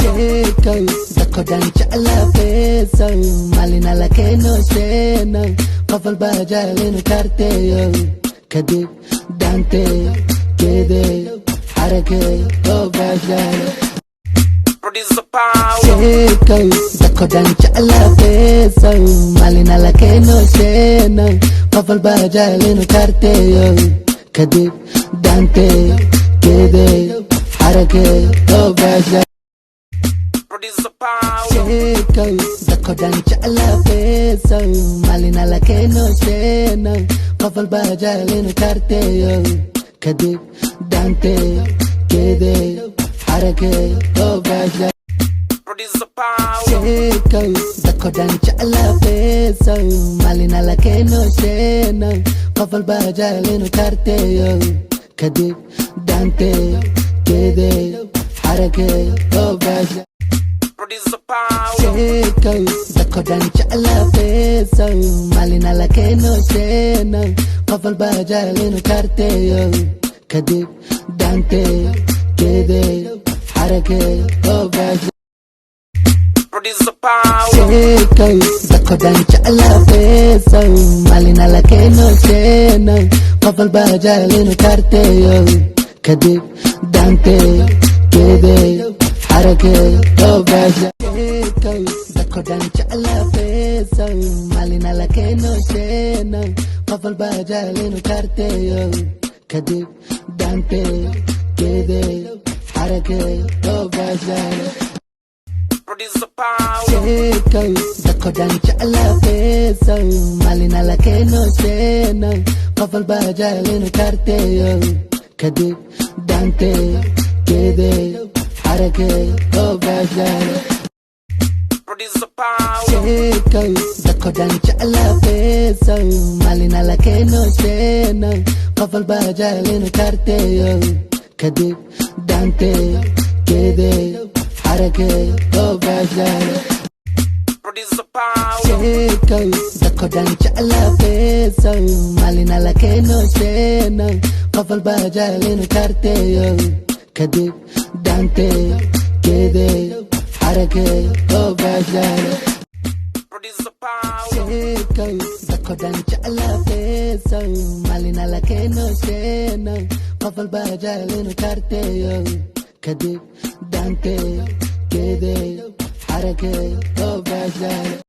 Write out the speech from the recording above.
sheekay dadko dhan jeclaa feesow maalina la keeno sheenow qof walba jecel inuu kaarteeyo kadib daanteeyo geedeeyo xarakeeyo oo baashaalo sheekay dadko dhan jeclaa feesow maalina la keeno sheenow qof walba jecel inuu kaarteeyo kadib daanteeyo geedeeyo xarakeeyo oo baashaalo sheekay dadko dhan jeclaa feesow maalina la keeno sheenow qof walba jecel inuu kaarteeyo kadib daanteeyo geedeeyo xarakeeyo oo baashaalo sheekay dadko dhan jeclaa feesow maalina la keeno sheenow qof walba jecel inuu kaarteeyo kadib daanteeyo geedeeyo xarakeeyo oo baashaalo sheekay dadko dhan jeclaa feesow maalina la keeno sheenow qof walba jecel inuu kaarteeyo kadib daanteeyo geedeeyo xarakeeyo oo baashaalo sheekay dadko dhan jeclaa feesow maalina la keeno sheenow qof walba jecel inuu kaarteeyo kadib daanteeyo geedeeyo xarakeeyo oo baashaalo sheekay dadko dhan jeclaa feesow maalina la keeno sheenow qof walba jecel inuu kaarteeyo kadib daanteeyo geedeeyo xarakeeyo oo baashaalo sheekay dadko dhan jeclaa feesow maalina la keeno sheenow qof walba jecel inuu kaarteeyo kadib daanteeyo geedeeyo xarakeeyo oo baashaalo sheekay dadko dhan jeclaa feesow maalina la keeno sheenow qof walba jecel inuu kaarteeyo kadib daanteeyo geedeeyo xarakeeyo oo baashaalo sheekay dadko dhan jeclaa feesow maalina la keeno sheenow qof walba jecel inuu kaarteeyo kadib daanteeyo geedeeyo xarakeeyo oo baashaalo sheekay dadko dhan jeclaa feesow maalina la keeno sheenow qof walba jecel inuu kaarteeyo kadib daanteeyo geedeeyo xarakeeyo oo baashaalo